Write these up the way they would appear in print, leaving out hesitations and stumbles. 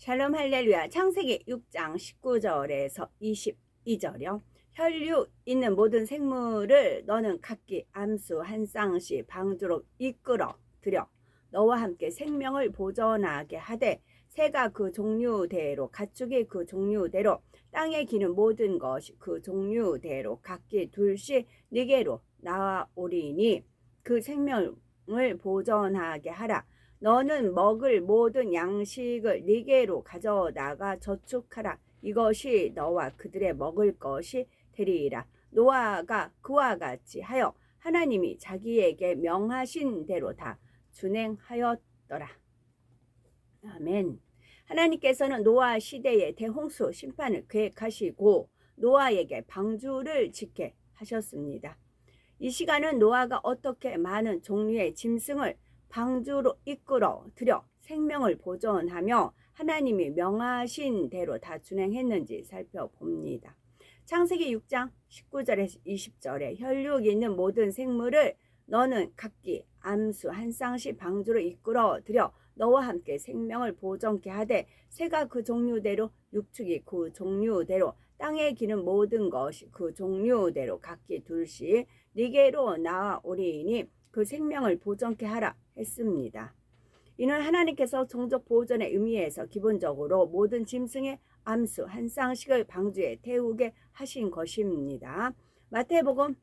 샬롬 할렐루야. 창세기 6장 19절에서 22절이요. 혈육 있는 모든 생물을 너는 각기 암수 한 쌍씩 방주로 이끌어 들여 너와 함께 생명을 보존하게 하되 새가 그 종류대로 가축이 그 종류대로 땅에 기는 모든 것이 그 종류대로 각기 둘씩 네게로 나아오리니 그 생명을 보존하게 하라. 너는 먹을 모든 양식을 네게로 가져다가 저축하라. 이것이 너와 그들의 먹을 것이 되리이라. 노아가 그와 같이 하여 하나님이 자기에게 명하신 대로 다 준행하였더라. 아멘. 하나님께서는 노아 시대의 대홍수 심판을 계획하시고 노아에게 방주를 짓게 하셨습니다. 이 시간은 노아가 어떻게 많은 종류의 짐승을 방주로 이끌어 들여 생명을 보존하며 하나님이 명하신 대로 다 준행했는지 살펴봅니다. 창세기 6장 19절에서 20절에 혈육 있는 모든 생물을 너는 각기 암수 한 쌍씩 방주로 이끌어 들여 너와 함께 생명을 보존케 하되 새가 그 종류대로 육축이 그 종류대로 땅에 기는 모든 것이 그 종류대로 각기 둘씩 네게로 나아오리니 그 생명을 보존케 하라 했습니다. 이는 하나님께서 종족 보존의 의미에서 기본적으로 모든 짐승의 암수 한 쌍씩을 방주에 태우게 하신 것입니다. 마태복음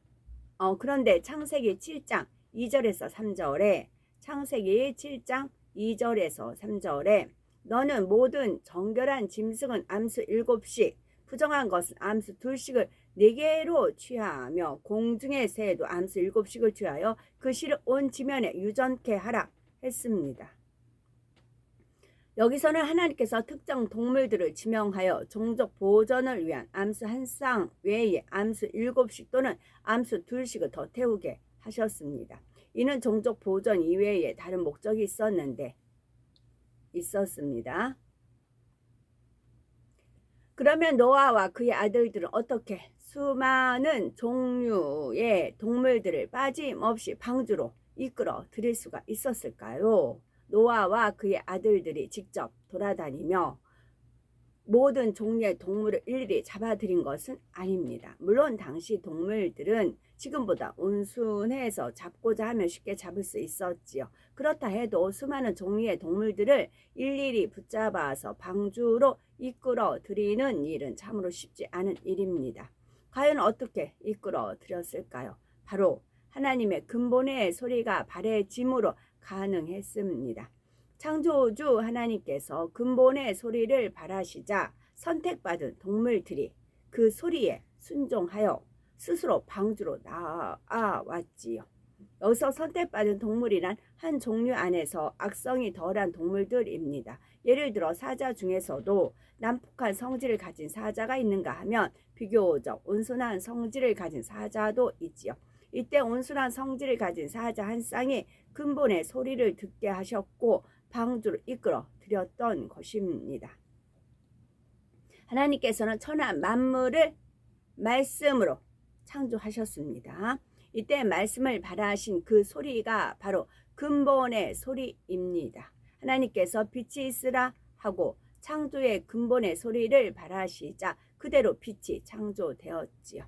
그런데 창세기 7장 2절에서 3절에 창세기 7장 2절에서 3절에 너는 모든 정결한 짐승은 암수 7씩 부정한 것은 암수 2씩을 네개로 취하며 공중의 새에도 암수 7씩을 취하여 그 실을 온 지면에 유전케 하라 했습니다. 여기서는 하나님께서 특정 동물들을 지명하여 종족 보존을 위한 암수 한 쌍 외에 암수 7씩 또는 암수 2씩을 더 태우게 하셨습니다. 이는 종족 보존 이외에 다른 목적이 있었습니다. 그러면 노아와 그의 아들들은 어떻게 수많은 종류의 동물들을 빠짐없이 방주로 이끌어 들일 수가 있었을까요? 노아와 그의 아들들이 직접 돌아다니며 모든 종류의 동물을 일일이 잡아들인 것은 아닙니다. 물론 당시 동물들은 지금보다 온순해서 잡고자 하면 쉽게 잡을 수 있었지요. 그렇다 해도 수많은 종류의 동물들을 일일이 붙잡아서 방주로 이끌어 들이는 일은 참으로 쉽지 않은 일입니다. 과연 어떻게 이끌어 들였을까요? 바로 하나님의 근본의 소리가 발해짐으로 가능했습니다. 창조주 하나님께서 근본의 소리를 발하시자 선택받은 동물들이 그 소리에 순종하여 스스로 방주로 나아왔지요. 여기서 선택받은 동물이란 한 종류 안에서 악성이 덜한 동물들입니다. 예를 들어 사자 중에서도 난폭한 성질을 가진 사자가 있는가 하면 비교적 온순한 성질을 가진 사자도 있지요. 이때 온순한 성질을 가진 사자 한 쌍이 근본의 소리를 듣게 하셨고 방주로 이끌어 들였던 것입니다. 하나님께서는 천하 만물을 말씀으로 창조하셨습니다. 이때 말씀을 발하신 그 소리가 바로 근본의 소리입니다. 하나님께서 빛이 있으라 하고 창조의 근본의 소리를 발하시자 그대로 빛이 창조되었지요.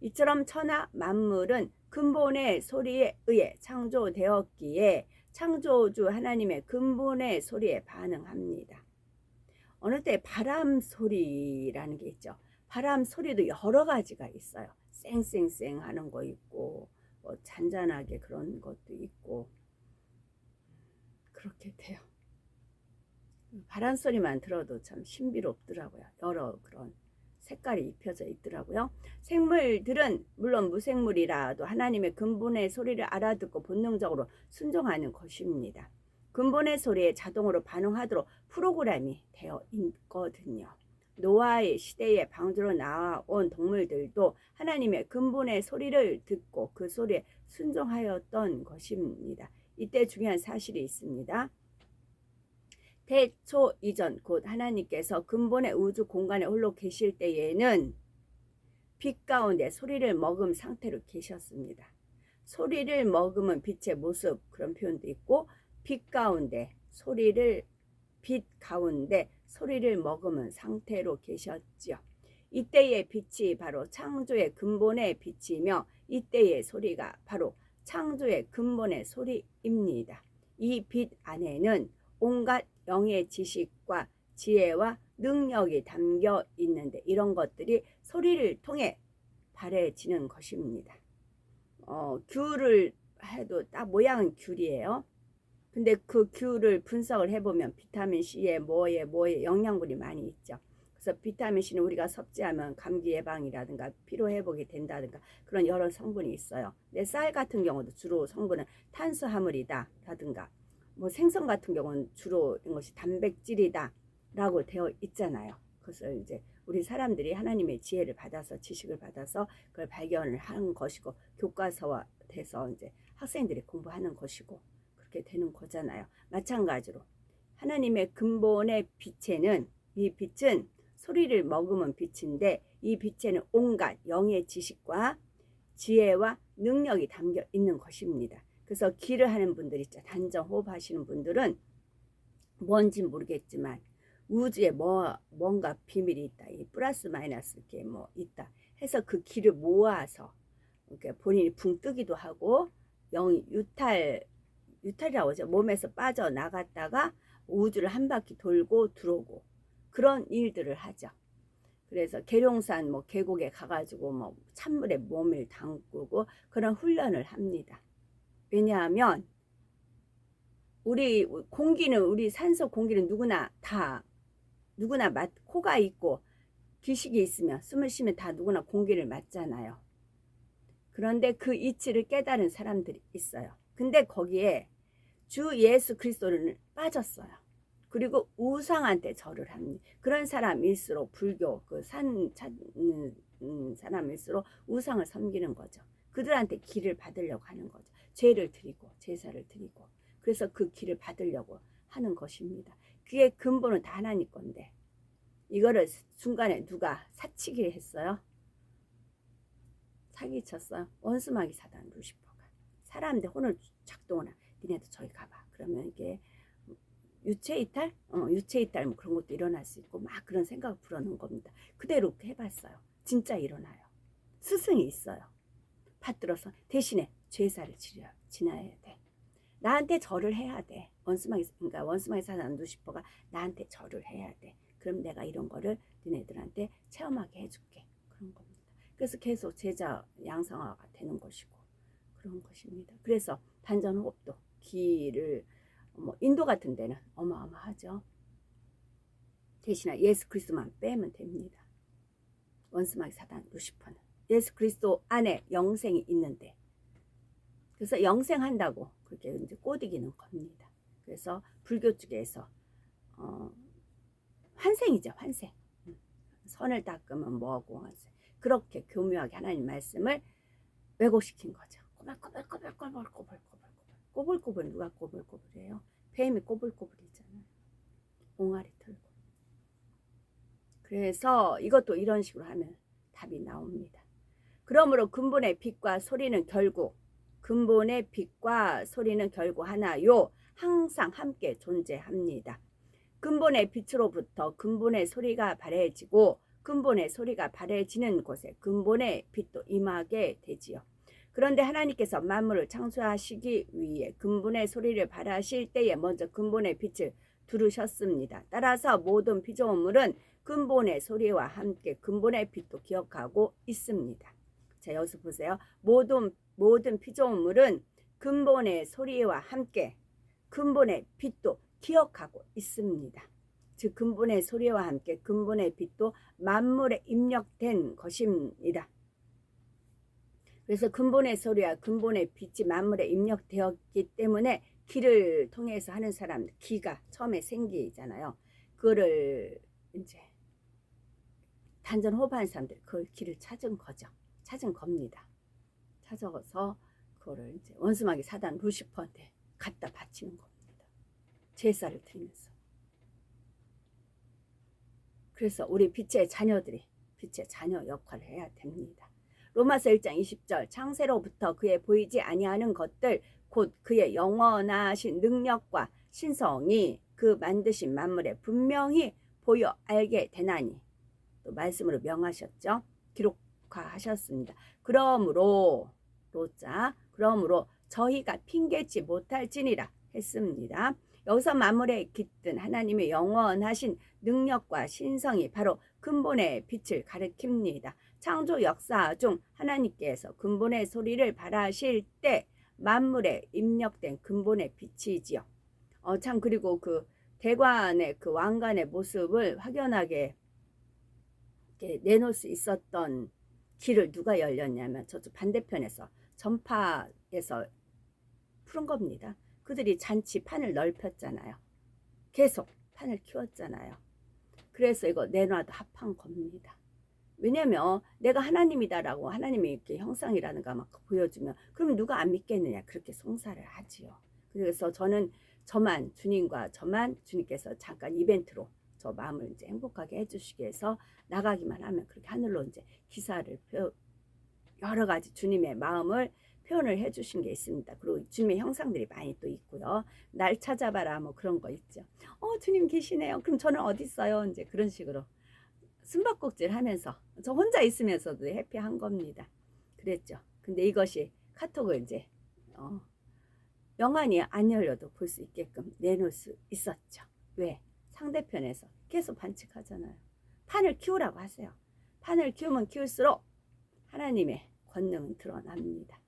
이처럼 천하 만물은 근본의 소리에 의해 창조되었기에 창조주 하나님의 근본의 소리에 반응합니다. 어느 때 바람 소리라는 게 있죠. 바람 소리도 여러 가지가 있어요. 쌩쌩쌩 하는 거 있고 뭐 잔잔하게 그런 것도 있고 그렇게 돼요. 바람 소리만 들어도 참 신비롭더라고요. 여러 그런 색깔이 입혀져 있더라고요. 생물들은 물론 무생물이라도 하나님의 근본의 소리를 알아듣고 본능적으로 순종하는 것입니다. 근본의 소리에 자동으로 반응하도록 프로그램이 되어 있거든요. 노아의 시대에 방주로 나온 동물들도 하나님의 근본의 소리를 듣고 그 소리에 순종하였던 것입니다. 이때 중요한 사실이 있습니다. 태초 이전 곧 하나님께서 근본의 우주 공간에 홀로 계실 때에는 빛 가운데 소리를 머금 상태로 계셨습니다. 소리를 머금은 빛의 모습 그런 표현도 있고 빛 가운데 소리를 빛 가운데 소리를 머금은 상태로 계셨지요. 이때의 빛이 바로 창조의 근본의 빛이며 이때의 소리가 바로 창조의 근본의 소리입니다. 이 빛 안에는 온갖 영의 지식과 지혜와 능력이 담겨 있는데 이런 것들이 소리를 통해 발해지는 것입니다. 귤을 해도 딱 모양은 귤이에요. 근데 그 귤을 분석을 해보면 비타민 C에 뭐에 영양분이 많이 있죠. 그래서 비타민 C는 우리가 섭취하면 감기 예방이라든가 피로 회복이 된다든가 그런 여러 성분이 있어요. 근데 쌀 같은 경우도 주로 성분은 탄수화물이다 라든가 뭐 생선 같은 경우는 주로 이것이 단백질이다 라고 되어 있잖아요. 그래서 이제 우리 사람들이 하나님의 지혜를 받아서 지식을 받아서 그걸 발견을 하는 것이고 교과서화 돼서 이제 학생들이 공부하는 것이고 그렇게 되는 거잖아요. 마찬가지로 하나님의 근본의 빛에는 이 빛은 소리를 머금은 빛인데 이 빛에는 온갖 영의 지식과 지혜와 능력이 담겨 있는 것입니다. 그래서 기를 하는 분들 있죠. 단전 호흡 하시는 분들은 뭔지 모르겠지만 우주에 뭔가 비밀이 있다. 이 플러스 마이너스 이렇게 뭐 있다. 해서 그 기를 모아서 이렇게 본인이 붕 뜨기도 하고 영이 유탈이라고 하죠. 몸에서 빠져나갔다가 우주를 한 바퀴 돌고 들어오고 그런 일들을 하죠. 그래서 계룡산 뭐 계곡에 가가지고 뭐 찬물에 몸을 담그고 그런 훈련을 합니다. 왜냐하면 우리 산소 공기는 누구나 코가 있고 기식이 있으면 숨을 쉬면 다 누구나 공기를 맞잖아요. 그런데 그 이치를 깨달은 사람들이 있어요. 근데 거기에 주 예수 그리스도는 빠졌어요. 그리고 우상한테 절을 합니다. 그런 사람일수록 불교 찾는 사람일수록 우상을 섬기는 거죠. 그들한테 기를 받으려고 하는 거죠. 죄를 드리고 제사를 드리고 그래서 그 기를 받으려고 하는 것입니다. 그게 근본은 다 하나님 건데 이거를 중간에 누가 사치기를 했어요. 사기쳤어요. 원수마귀 사단 루시퍼가 사람한테 혼을 작동을 하. 니네도 저기 가봐. 그러면 이게 유체이탈? 유체이탈 뭐 그런 것도 일어날 수 있고 막 그런 생각을 불어넣은 겁니다. 그대로 해봤어요. 진짜 일어나요. 스승이 있어요. 받들어서 대신에 제사를 지나야 돼. 나한테 절을 해야 돼. 원수마귀 사단 루시퍼가 나한테 절을 해야 돼. 그럼 내가 이런 거를 니네들한테 체험하게 해줄게. 그런 겁니다. 그래서 계속 제자 양성화가 되는 것이고 그런 것입니다. 그래서 단전호흡도 기를 뭐 인도 같은 데는 어마어마하죠. 대신에 예수 그리스도만 빼면 됩니다. 원수마귀 사단 루시퍼는 예수 그리스도 안에 영생이 있는데 그래서 영생한다고 그렇게 이제 꼬드기는 겁니다. 그래서 불교 쪽에서 환생이죠. 환생. 선을 닦으면 뭐하고 환생. 그렇게 교묘하게 하나님 말씀을 왜곡시킨 거죠. 꼬불꼬불 누가 꼬불꼬불해요? 뱀이 꼬불꼬불이잖아요. 옹알이 털고. 그래서 이것도 이런 식으로 하면 답이 나옵니다. 그러므로 근본의 빛과 소리는 결국 하나요. 항상 함께 존재합니다. 근본의 빛으로부터 근본의 소리가 발해지고 근본의 소리가 발해지는 곳에 근본의 빛도 임하게 되지요. 그런데 하나님께서 만물을 창조하시기 위해 근본의 소리를 발하실 때에 먼저 근본의 빛을 두르셨습니다. 따라서 모든 피조물은 근본의 소리와 함께 근본의 빛도 기억하고 있습니다. 자, 여기서 보세요. 모든 피조물은 근본의 소리와 함께 근본의 빛도 기억하고 있습니다. 즉 근본의 소리와 함께 근본의 빛도 만물에 입력된 것입니다. 그래서 근본의 소리와 근본의 빛이 만물에 입력되었기 때문에 기를 통해서 하는 사람들, 기가 처음에 생기잖아요. 그거를 이제 단전 호흡하는 사람들 그 길을 찾은 겁니다. 찾아서 그거를 이제 원수마귀 사단 루시퍼한테 갖다 바치는 겁니다. 제사를 드리면서. 그래서 우리 빛의 자녀들이 빛의 자녀 역할을 해야 됩니다. 로마서 1장 20절 창세로부터 그의 보이지 아니하는 것들 곧 그의 영원하신 능력과 신성이 그 만드신 만물에 분명히 보여 알게 되나니 또 말씀으로 명하셨죠. 기록화하셨습니다. 그러므로 로자 그러므로 저희가 핑계치 못할지니라 했습니다. 여기서 만물에 깃든 하나님의 영원하신 능력과 신성이 바로 근본의 빛을 가리킵니다. 창조 역사 중 하나님께서 근본의 소리를 발하실 때 만물에 입력된 근본의 빛이지요. 참 그리고 그 대관의 그 왕관의 모습을 확연하게 내놓을 수 있었던 길을 누가 열렸냐면 저쪽 반대편에서 전파에서 푸른 겁니다. 그들이 잔치 판을 넓혔잖아요. 계속 판을 키웠잖아요. 그래서 이거 내놔도 합한 겁니다. 왜냐면 내가 하나님이다라고 하나님의 이렇게 형상이라는가 막 보여주면 그럼 누가 안 믿겠느냐 그렇게 송사를 하지요. 그래서 저는 저만 주님과 저만 주님께서 잠깐 이벤트로 저 마음을 이제 행복하게 해주시기 위해서 나가기만 하면 그렇게 하늘로 이제 기사를 여러 가지 주님의 마음을 표현을 해주신 게 있습니다. 그리고 주님의 형상들이 많이 또 있고요. 날 찾아봐라 뭐 그런 거 있죠. 주님 계시네요. 그럼 저는 어디 있어요? 이제 그런 식으로 숨바꼭질 하면서 저 혼자 있으면서도 해피한 겁니다. 그랬죠. 근데 이것이 카톡을 이제 영안이 안 열려도 볼 수 있게끔 내놓을 수 있었죠. 왜? 상대편에서 계속 반칙하잖아요. 판을 키우라고 하세요. 판을 키우면 키울수록 하나님의 권능은 드러납니다.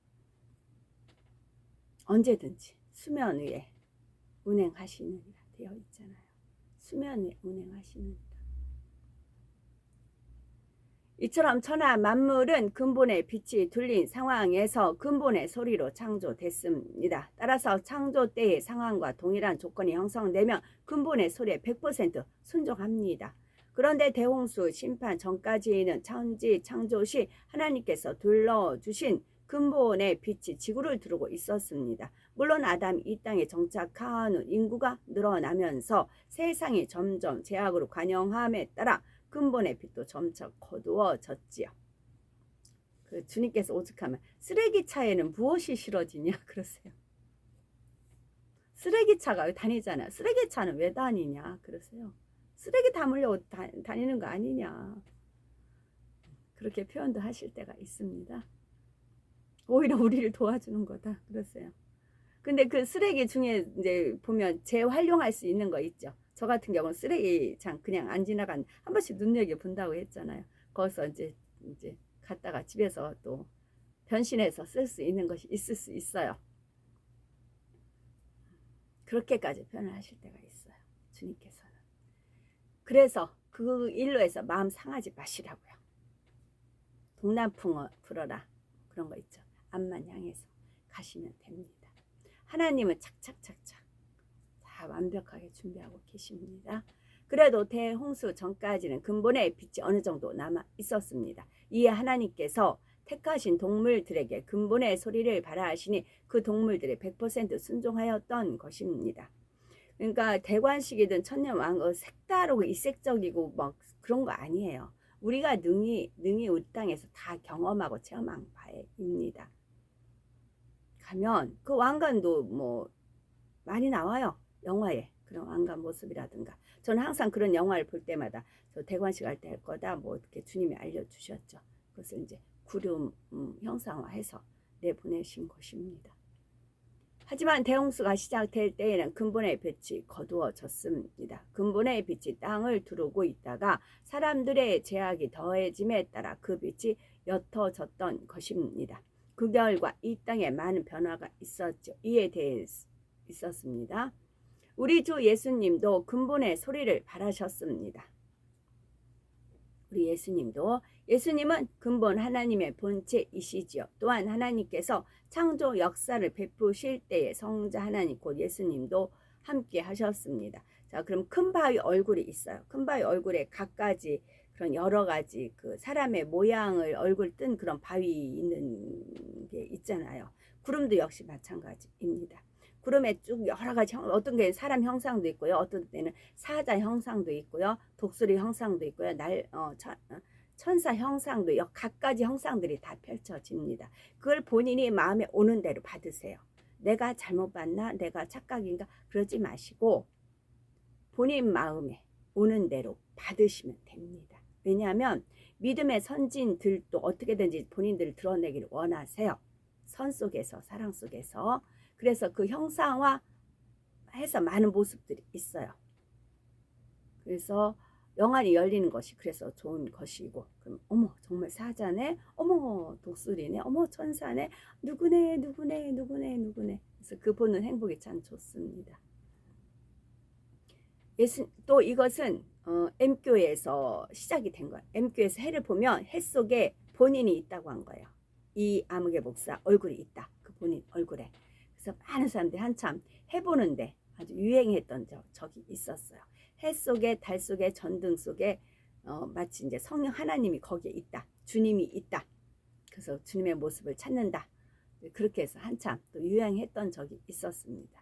언제든지 수면 위에 운행하시느니라 되어 있잖아요. 수면 위에 운행하시느니라. 이처럼 천하 만물은 근본의 빛이 둘린 상황에서 근본의 소리로 창조됐습니다. 따라서 창조 때의 상황과 동일한 조건이 형성되면 근본의 소리에 100% 순종합니다. 그런데 대홍수 심판 전까지는 천지 창조 시 하나님께서 둘러주신 근본의 빛이 지구를 두르고 있었습니다. 물론 아담이 이 땅에 정착한 후 인구가 늘어나면서 세상이 점점 제약으로 관영함에 따라 근본의 빛도 점차 거두어졌지요. 그 주님께서 오죽하면 쓰레기차에는 무엇이 실어지냐 그러세요. 쓰레기차가 다니잖아요. 쓰레기차는 왜 다니냐 그러세요. 쓰레기 담으려고 다니는 거 아니냐 그렇게 표현도 하실 때가 있습니다. 오히려 우리를 도와주는 거다 그러세요. 근데 그 쓰레기 중에 이제 보면 재활용할 수 있는 거 있죠. 저 같은 경우는 쓰레기장 그냥 안 지나간 한 번씩 눈여겨 본다고 했잖아요. 거기서 이제 갔다가 집에서 또 변신해서 쓸 수 있는 것이 있을 수 있어요. 그렇게까지 표현을 하실 때가 있어요. 주님께서는. 그래서 그 일로 해서 마음 상하지 마시라고요. 동남풍 불어라 그런 거 있죠. 앞만 향해서 가시면 됩니다. 하나님은 착착착착 다 완벽하게 준비하고 계십니다. 그래도 대홍수 전까지는 근본의 빛이 어느 정도 남아 있었습니다. 이에 하나님께서 택하신 동물들에게 근본의 소리를 발하하시니 그 동물들이 100% 순종하였던 것입니다. 그러니까 대관식이든 천년왕후 색다르고 이색적이고 막 그런 거 아니에요. 우리가 능히 우리 땅에서 다 경험하고 체험한 바입니다. 가면 그 왕관도 뭐 많이 나와요. 영화에 그런 왕관 모습이라든가. 저는 항상 그런 영화를 볼 때마다 저 대관식 할 때 할 거다 뭐 이렇게 주님이 알려주셨죠. 그것을 이제 구름 형상화해서 내보내신 것입니다. 하지만 대홍수가 시작될 때에는 근본의 빛이 거두어졌습니다. 근본의 빛이 땅을 두르고 있다가 사람들의 제약이 더해짐에 따라 그 빛이 옅어졌던 것입니다. 그 결과 이 땅에 많은 변화가 있었죠. 이에 대해 있었습니다. 우리 주 예수님도 근본의 소리를 발하셨습니다. 우리 예수님은 근본 하나님의 본체이시지요. 또한 하나님께서 창조 역사를 베푸실 때에 성자 하나님 곧 예수님도 함께 하셨습니다. 자, 그럼 큰 바위 얼굴이 있어요. 큰 바위 얼굴에 각가지 그런 여러 가지 그 사람의 모양을 얼굴 뜬 그런 바위 있는 게 있잖아요. 구름도 역시 마찬가지입니다. 구름에 쭉 여러 가지 어떤 게 사람 형상도 있고요. 어떤 때는 사자 형상도 있고요. 독수리 형상도 있고요. 천사 형상도 각가지 형상들이 다 펼쳐집니다. 그걸 본인이 마음에 오는 대로 받으세요. 내가 잘못 봤나? 내가 착각인가? 그러지 마시고 본인 마음에 오는 대로 받으시면 됩니다. 왜냐하면 믿음의 선진들도 어떻게든지 본인들을 드러내기를 원하세요. 선 속에서, 사랑 속에서. 그래서 그 형상화해서 많은 모습들이 있어요. 그래서 영안이 열리는 것이 그래서 좋은 것이고, 그럼 어머 정말 사자네, 어머 독수리네, 어머 천사네, 누구네 누구네 누구네 누구네. 그래서 그 보는 행복이 참 좋습니다. 또 이것은 M교에서 시작이 된 거예요. M교에서 해를 보면 해 속에 본인이 있다고 한 거예요. 이 아무개 목사 얼굴이 있다. 그 본인 얼굴에. 그래서 많은 사람들이 한참 해보는데 아주 유행했던 적이 있었어요. 해 속에, 달 속에, 전등 속에 마치 이제 성령 하나님이 거기에 있다. 주님이 있다. 그래서 주님의 모습을 찾는다. 그렇게 해서 한참 또 유행했던 적이 있었습니다.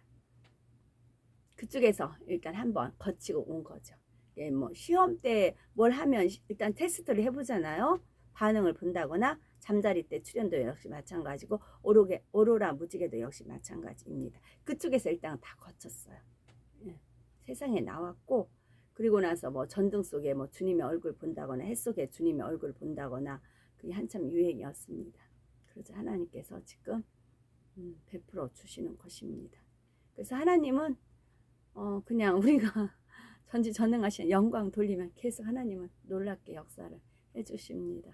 그쪽에서 일단 한번 거치고 온 거죠. 예, 뭐 시험 때 뭘 하면 일단 테스트를 해보잖아요. 반응을 본다거나 잠자리 때 출연도 역시 마찬가지고 오로라 무지개도 역시 마찬가지입니다. 그쪽에서 일단 다 거쳤어요. 예, 세상에 나왔고 그리고 나서 뭐 전등 속에 뭐 주님의 얼굴 본다거나 해 속에 주님의 얼굴 본다거나 그게 한참 유행이었습니다. 그래서 하나님께서 지금 베풀어 주시는 것입니다. 그래서 하나님은 그냥 우리가 전지전능하신 영광 돌리면 계속 하나님은 놀랍게 역사를 해주십니다.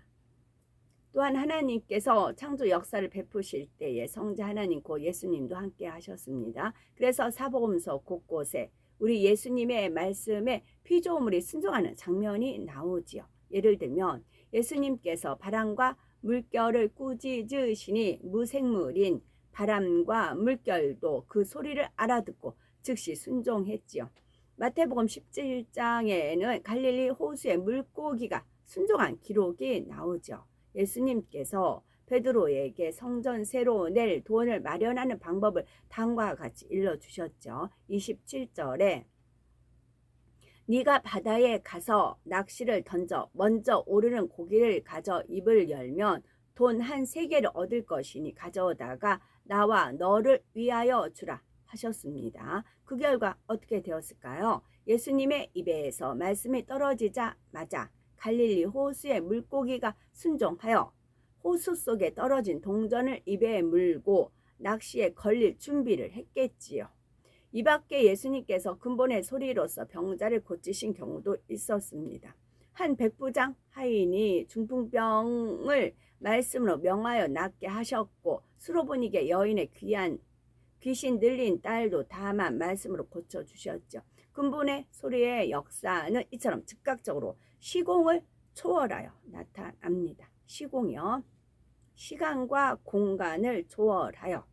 또한 하나님께서 창조 역사를 베푸실 때에 성자 하나님 곧 예수님도 함께 하셨습니다. 그래서 사복음서 곳곳에 우리 예수님의 말씀에 피조물이 순종하는 장면이 나오지요. 예를 들면 예수님께서 바람과 물결을 꾸짖으시니 무생물인 바람과 물결도 그 소리를 알아듣고 즉시 순종했지요. 마태복음 17장에는 갈릴리 호수의 물고기가 순종한 기록이 나오죠. 예수님께서 베드로에게 성전 새로 낼 돈을 마련하는 방법을 다음과 같이 일러주셨죠. 27절에 네가 바다에 가서 낚시를 던져 먼저 오르는 고기를 가져 입을 열면 돈 한 3개를 얻을 것이니 가져오다가 나와 너를 위하여 주라 하셨습니다. 그 결과 어떻게 되었을까요? 예수님의 입에서 말씀이 떨어지자마자 갈릴리 호수의 물고기가 순종하여 호수 속에 떨어진 동전을 입에 물고 낚시에 걸릴 준비를 했겠지요. 이 밖에 예수님께서 근본의 소리로서 병자를 고치신 경우도 있었습니다. 한 백부장 하인이 중풍병을 말씀으로 명하여 낫게 하셨고 수로보니게 여인의 귀신 들린 딸도 다만 말씀으로 고쳐주셨죠. 근본의 소리의 역사는 이처럼 즉각적으로 시공을 초월하여 나타납니다. 시공이요. 시간과 공간을 초월하여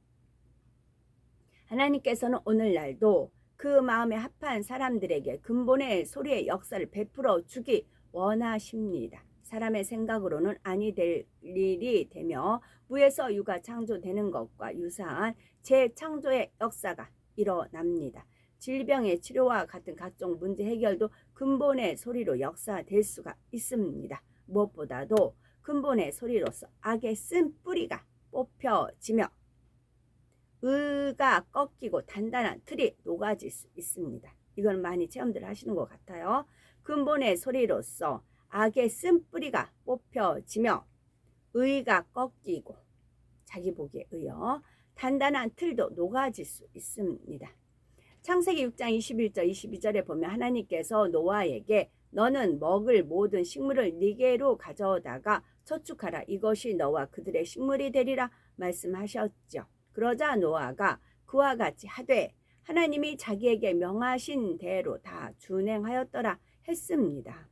하나님께서는 오늘날도 그 마음에 합한 사람들에게 근본의 소리의 역사를 베풀어 주기 원하십니다. 사람의 생각으로는 아니 될 일이 되며 무에서 유가 창조되는 것과 유사한 재창조의 역사가 일어납니다. 질병의 치료와 같은 각종 문제 해결도 근본의 소리로 역사될 수가 있습니다. 무엇보다도 근본의 소리로서 악의 쓴 뿌리가 뽑혀지며 의가 꺾이고 단단한 틀이 녹아질 수 있습니다. 이건 많이 체험들 하시는 것 같아요. 근본의 소리로서 악의 쓴 뿌리가 뽑혀지며 의가 꺾이고 자기 보기에 의여 단단한 틀도 녹아질 수 있습니다. 창세기 6장 21절 22절에 보면 하나님께서 노아에게 너는 먹을 모든 식물을 네게로 가져다가 저축하라. 이것이 너와 그들의 식물이 되리라 말씀하셨죠. 그러자 노아가 그와 같이 하되 하나님이 자기에게 명하신 대로 다 준행하였더라 했습니다.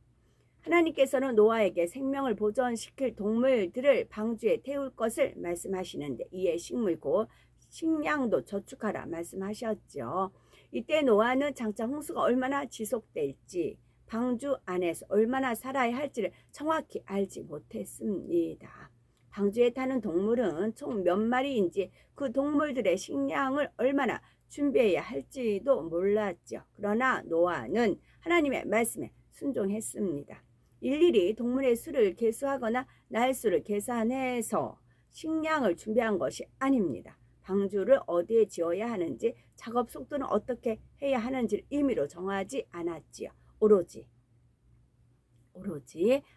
하나님께서는 노아에게 생명을 보존시킬 동물들을 방주에 태울 것을 말씀하시는데 이에 식물 곧 식량도 저축하라 말씀하셨죠. 이때 노아는 장차 홍수가 얼마나 지속될지 방주 안에서 얼마나 살아야 할지를 정확히 알지 못했습니다. 방주에 타는 동물은 총 몇 마리인지 그 동물들의 식량을 얼마나 준비해야 할지도 몰랐죠. 그러나 노아는 하나님의 말씀에 순종했습니다. 일일이 동물의 수를 계수하거나 날수를 계산해서 식량을 준비한 것이 아닙니다. 방주를 어디에 지어야 하는지, 작업 속도는 어떻게 해야 하는지를 임의로 정하지 않았지요. 오로지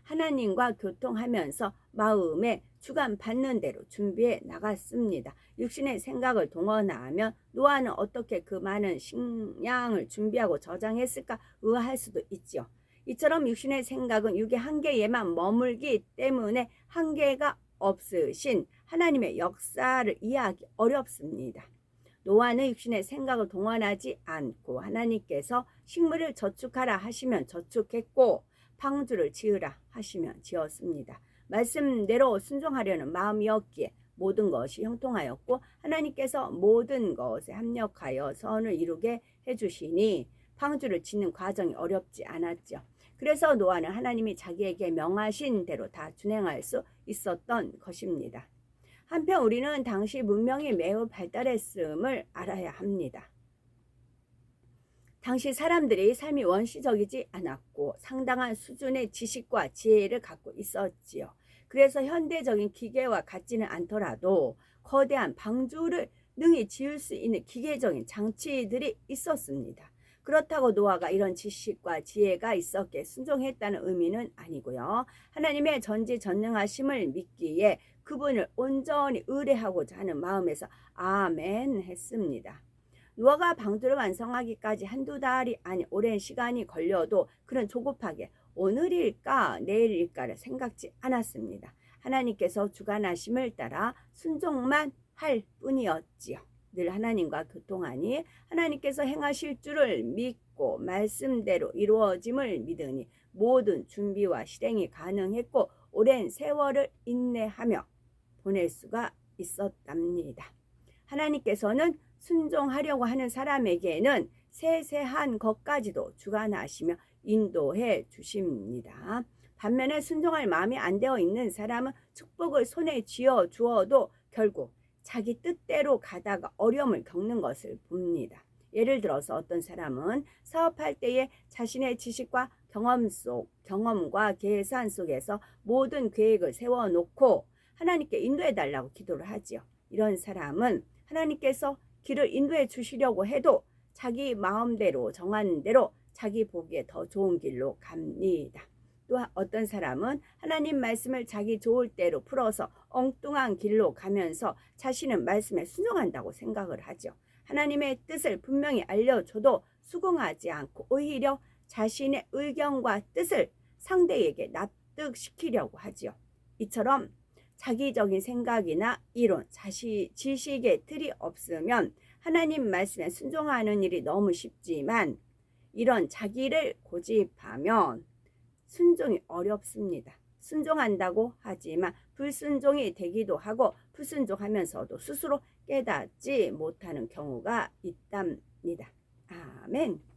하나님과 교통하면서 마음에 주관받는 대로 준비해 나갔습니다. 육신의 생각을 동원하면 노아는 어떻게 그 많은 식량을 준비하고 저장했을까 의아할 수도 있지요. 이처럼 육신의 생각은 육의 한계에만 머물기 때문에 한계가 없으신 하나님의 역사를 이해하기 어렵습니다. 노아는 육신의 생각을 동원하지 않고 하나님께서 식물을 저축하라 하시면 저축했고 방주를 지으라 하시면 지었습니다. 말씀대로 순종하려는 마음이었기에 모든 것이 형통하였고 하나님께서 모든 것에 합력하여 선을 이루게 해주시니 방주를 짓는 과정이 어렵지 않았죠. 그래서 노아는 하나님이 자기에게 명하신 대로 다 준행할 수 있었던 것입니다. 한편 우리는 당시 문명이 매우 발달했음을 알아야 합니다. 당시 사람들이 삶이 원시적이지 않았고 상당한 수준의 지식과 지혜를 갖고 있었지요. 그래서 현대적인 기계와 같지는 않더라도 거대한 방주를 능히 지을 수 있는 기계적인 장치들이 있었습니다. 그렇다고 노아가 이런 지식과 지혜가 있었기에 순종했다는 의미는 아니고요. 하나님의 전지전능하심을 믿기에 그분을 온전히 의뢰하고자 하는 마음에서 아멘 했습니다. 노아가 방주를 완성하기까지 한두 달이 아닌 오랜 시간이 걸려도 그는 조급하게 오늘일까 내일일까를 생각지 않았습니다. 하나님께서 주관하심을 따라 순종만 할 뿐이었지요. 늘 하나님과 교통하니 하나님께서 행하실 줄을 믿고 말씀대로 이루어짐을 믿으니 모든 준비와 실행이 가능했고 오랜 세월을 인내하며 보낼 수가 있었답니다. 하나님께서는 순종하려고 하는 사람에게는 세세한 것까지도 주관하시며 인도해 주십니다. 반면에 순종할 마음이 안 되어 있는 사람은 축복을 손에 쥐어 주어도 결국 자기 뜻대로 가다가 어려움을 겪는 것을 봅니다. 예를 들어서 어떤 사람은 사업할 때에 자신의 지식과 경험과 계산 속에서 모든 계획을 세워놓고 하나님께 인도해 달라고 기도를 하지요. 이런 사람은 하나님께서 길을 인도해 주시려고 해도 자기 마음대로 정한 대로 자기 보기에 더 좋은 길로 갑니다. 또 어떤 사람은 하나님 말씀을 자기 좋을 대로 풀어서 엉뚱한 길로 가면서 자신은 말씀에 순종한다고 생각을 하죠. 하나님의 뜻을 분명히 알려줘도 수긍하지 않고 오히려 자신의 의견과 뜻을 상대에게 납득시키려고 하죠. 이처럼 자기적인 생각이나 이론, 지식의 틀이 없으면 하나님 말씀에 순종하는 일이 너무 쉽지만 이런 자기를 고집하면 순종이 어렵습니다. 순종한다고 하지만 불순종이 되기도 하고 불순종하면서도 스스로 깨닫지 못하는 경우가 있답니다. 아멘.